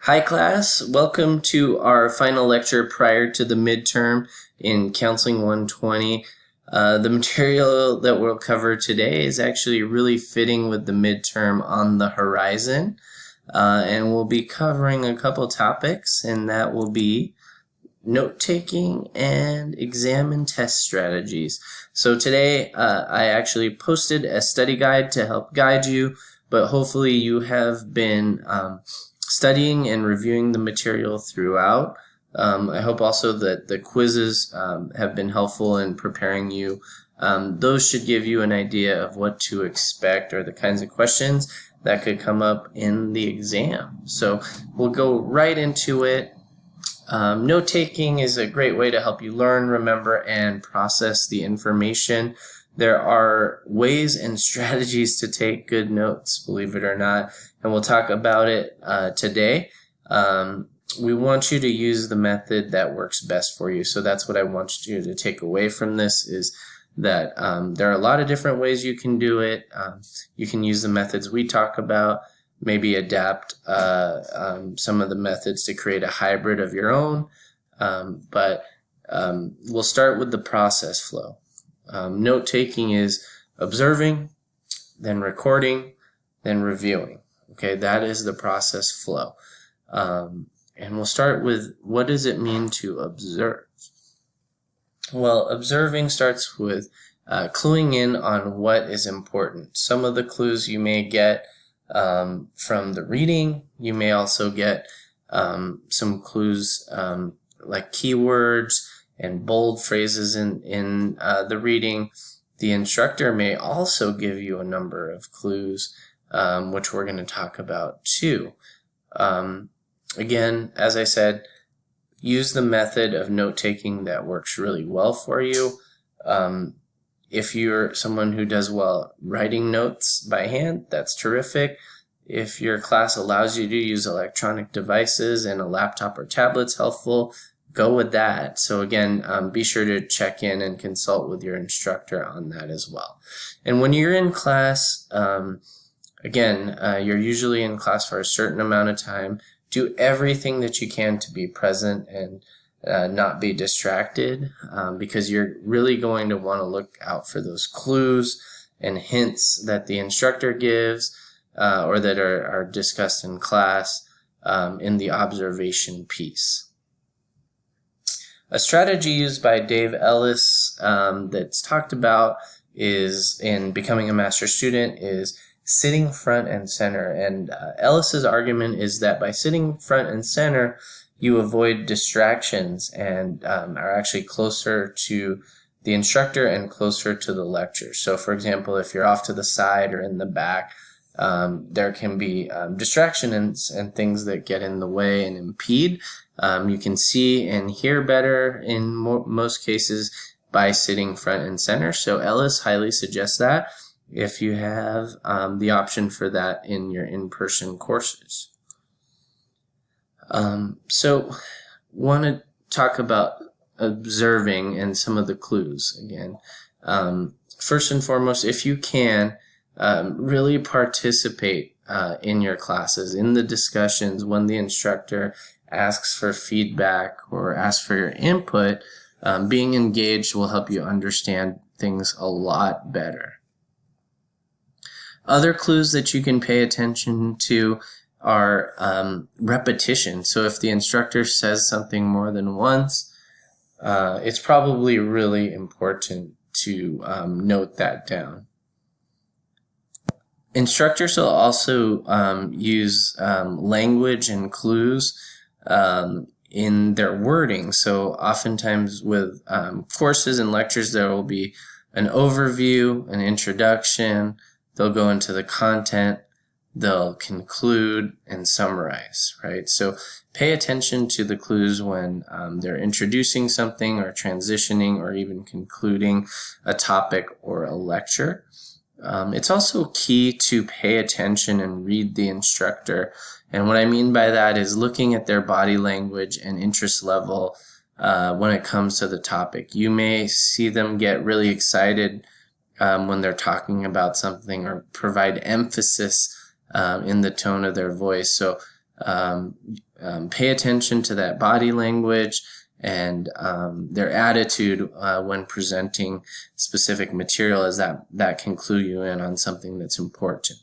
Hi class, welcome to our final lecture prior to the midterm in Counseling 120. The material that we'll cover today is actually really fitting with the midterm on the horizon, and we'll be covering a couple topics, and that will be note-taking and exam and test strategies. So today I actually posted a study guide to help guide you, but hopefully you have been studying and reviewing the material throughout. I hope also that the quizzes have been helpful in preparing you. Those should give you an idea of what to expect or the kinds of questions that could come up in the exam. So we'll go right into it. Note-taking is a great way to help you learn, remember, and process the information. There are ways and strategies to take good notes, believe it or not, and we'll talk about it today. We want you to use the method that works best for you. So that's what I want you to take away from this is that there are a lot of different ways you can do it. You can use the methods we talk about, maybe adapt some of the methods to create a hybrid of your own, but we'll start with the process flow. Note-taking is observing, then recording, then reviewing. Okay, that is the process flow. And we'll start with, what does it mean to observe? Well, observing starts with cluing in on what is important. Some of the clues you may get from the reading. You may also get some clues like keywords and bold phrases in the reading. The instructor may also give you a number of clues, which we're going to talk about too. Again, as I said, use the method of note-taking that works really well for you. If you're someone who does well writing notes by hand, that's terrific. If your class allows you to use electronic devices and a laptop or tablet's helpful, go with that. So again, be sure to check in and consult with your instructor on that as well. And when you're in class, again, you're usually in class for a certain amount of time. Do everything that you can to be present and not be distracted, because you're really going to want to look out for those clues and hints that the instructor gives or that are discussed in class in the observation piece. A strategy used by Dave Ellis that's talked about is in Becoming a Master Student is sitting front and center. And Ellis's argument is that by sitting front and center, you avoid distractions and are actually closer to the instructor and closer to the lecture. So for example, if you're off to the side or in the back, there can be distractions and things that get in the way and impede. You can see and hear better in most cases by sitting front and center. So Ellis highly suggests that if you have the option for that in your in-person courses. So want to talk about observing and some of the clues again. First and foremost, if you can, really participate in your classes, in the discussions when the instructor asks for feedback or asks for your input. Being engaged will help you understand things a lot better. Other clues that you can pay attention to are repetition. So if the instructor says something more than once, it's probably really important to note that down. Instructors will also use language and clues in their wording. So oftentimes with courses and lectures, there will be an overview, an introduction. They'll go into the content, they'll conclude and summarize, right? So pay attention to the clues when they're introducing something or transitioning or even concluding a topic or a lecture. It's also key to pay attention and read the instructor. And what I mean by that is looking at their body language and interest level when it comes to the topic. You may see them get really excited when they're talking about something or provide emphasis in the tone of their voice. So pay attention to that body language and their attitude when presenting specific material, as that can clue you in on something that's important.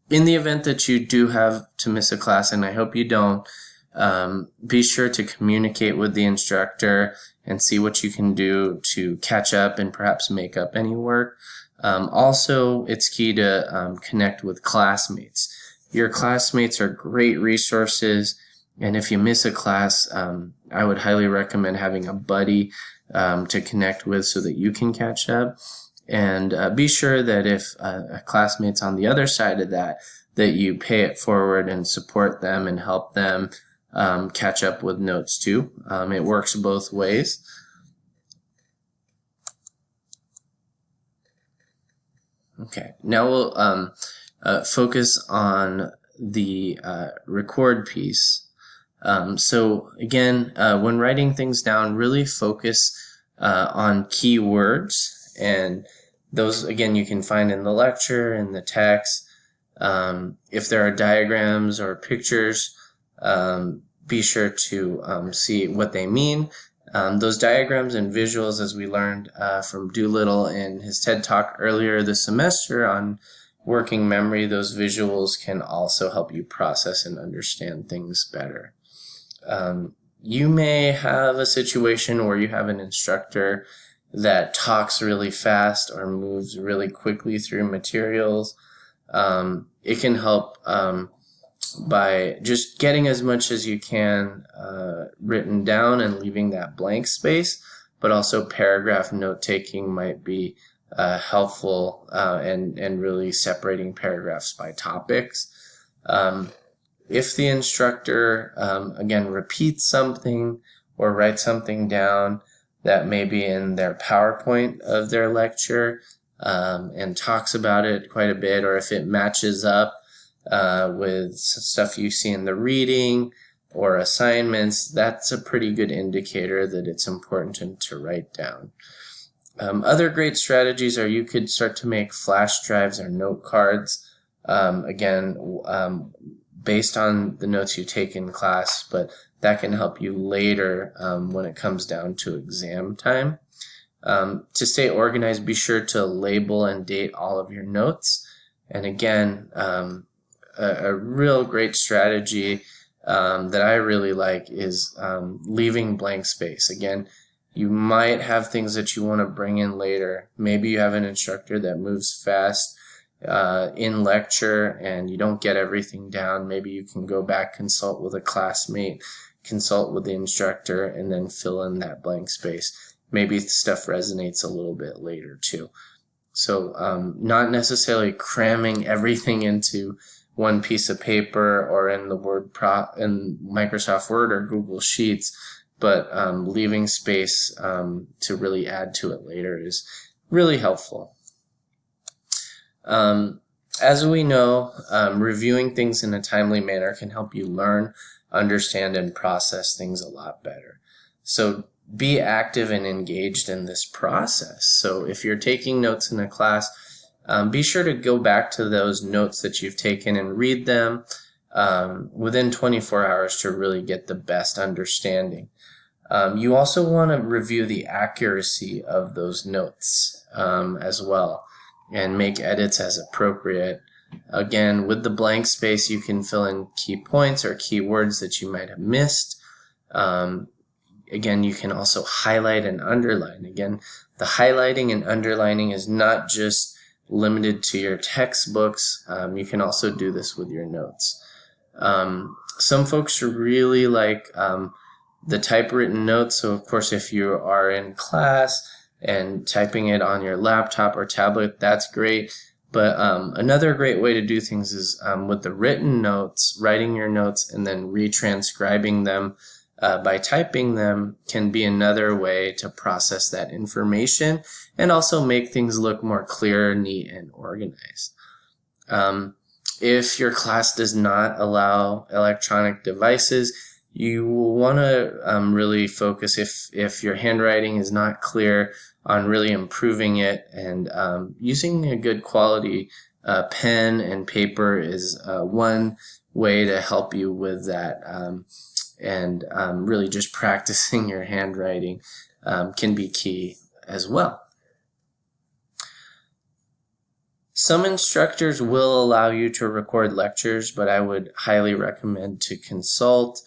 In the event that you do have to miss a class, and I hope you don't, be sure to communicate with the instructor and see what you can do to catch up and perhaps make up any work. Also, it's key to connect with classmates. Your classmates are great resources, and if you miss a class, I would highly recommend having a buddy to connect with so that you can catch up. And be sure that if a classmate's on the other side of that you pay it forward and support them and help them catch up with notes too. It works both ways. Okay, now we'll focus on the record piece. So again, when writing things down, really focus on key words, and those again you can find in the lecture, in the text. If there are diagrams or pictures, be sure to see what they mean. Those diagrams and visuals, as we learned from Doolittle in his TED Talk earlier this semester on working memory, those visuals can also help you process and understand things better. You may have a situation where you have an instructor that talks really fast or moves really quickly through materials. It can help by just getting as much as you can written down and leaving that blank space, but also paragraph note-taking might be helpful and really separating paragraphs by topics. If the instructor, again, repeats something or writes something down that may be in their PowerPoint of their lecture and talks about it quite a bit, or if it matches up with stuff you see in the reading or assignments, that's a pretty good indicator that it's important to write down. Other great strategies are you could start to make flash drives or note cards, based on the notes you take in class, but that can help you later when it comes down to exam time. To stay organized, be sure to label and date all of your notes. And again, a real great strategy that I really like is leaving blank space. Again, you might have things that you want to bring in later. Maybe you have an instructor that moves fast in lecture and you don't get everything down. Maybe you can go back, consult with a classmate, consult with the instructor, and then fill in that blank space. Maybe stuff resonates a little bit later too. So not necessarily cramming everything into one piece of paper or in the in Microsoft Word or Google Sheets, but leaving space to really add to it later is really helpful. As we know, reviewing things in a timely manner can help you learn, understand, and process things a lot better. So be active and engaged in this process. So if you're taking notes in a class, be sure to go back to those notes that you've taken and read them within 24 hours to really get the best understanding. You also want to review the accuracy of those notes as well and make edits as appropriate. Again, with the blank space, you can fill in key points or key words that you might have missed. Again, you can also highlight and underline. Again, the highlighting and underlining is not just limited to your textbooks. You can also do this with your notes. Some folks really like the typewritten notes. So of course, if you are in class and typing it on your laptop or tablet, that's great. But another great way to do things is with the written notes, writing your notes and then retranscribing them by typing them can be another way to process that information and also make things look more clear, neat, and organized. If your class does not allow electronic devices, you will want to really focus, if your handwriting is not clear, on really improving it, and using a good quality pen and paper is one way to help you with that. And really just practicing your handwriting can be key as well. Some instructors will allow you to record lectures, but I would highly recommend to consult.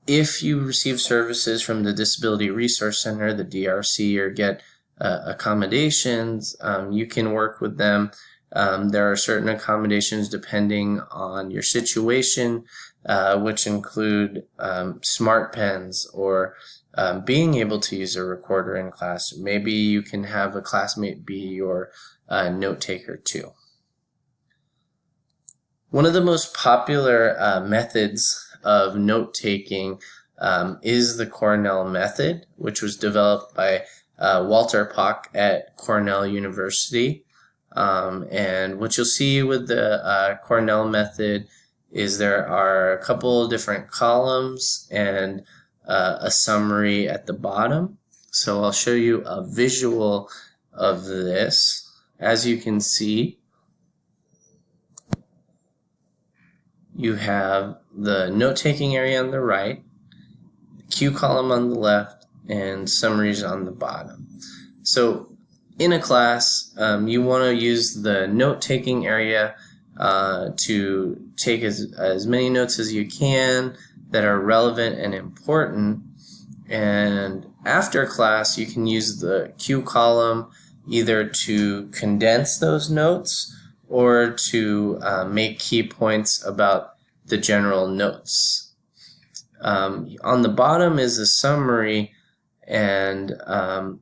If you receive services from the Disability Resource Center, the DRC, or get accommodations, you can work with them. There are certain accommodations depending on your situation, which include smart pens or being able to use a recorder in class. Maybe you can have a classmate be your note taker too. One of the most popular methods of note taking is the Cornell method, which was developed by Walter Pock at Cornell University. And what you'll see with the Cornell method is there are a couple different columns and a summary at the bottom. So I'll show you a visual of this. As you can see, you have the note-taking area on the right, the Q column on the left, and summaries on the bottom. So in a class, you want to use the note-taking area to take as many notes as you can that are relevant and important. And after class, you can use the Q column either to condense those notes or to make key points about the general notes. On the bottom is a summary, and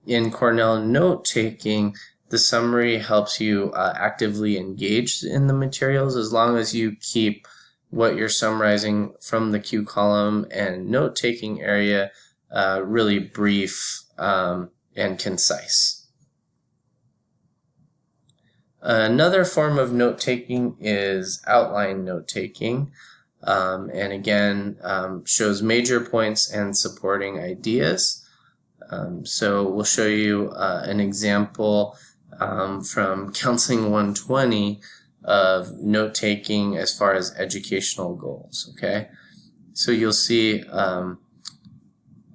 in Cornell note-taking, the summary helps you actively engage in the materials as long as you keep what you're summarizing from the Q column and note-taking area really brief and concise. Another form of note-taking is outline note-taking, and again shows major points and supporting ideas. So we'll show you an example from Counseling 120 of note-taking as far as educational goals. Okay, so you'll see a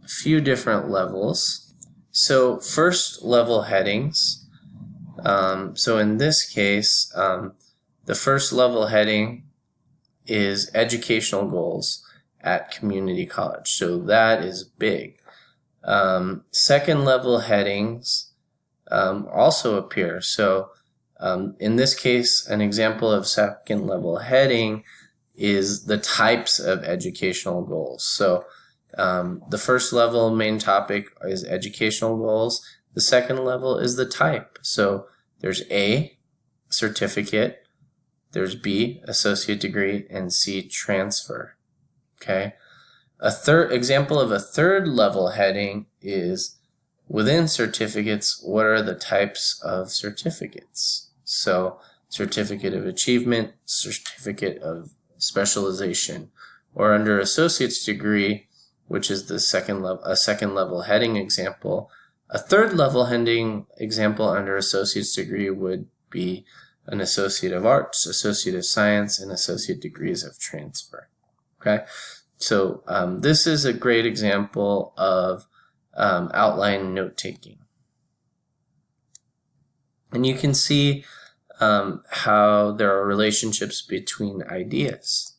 few different levels. So first level headings. So in this case, the first level heading is educational goals at community college. So that is big. Second level headings also appear. So in this case, an example of second level heading is the types of educational goals. So the first level main topic is educational goals. The second level is the type. So there's A, certificate, there's B, associate degree, and C, transfer. Okay. A third example of a third level heading is within certificates, what are the types of certificates? So certificate of achievement, certificate of specialization, or under associate's degree, which is the second level heading example. A third level heading example under associate's degree would be an associate of arts, associate of science, and associate degrees of transfer. Okay, so this is a great example of outline note-taking. And you can see how there are relationships between ideas.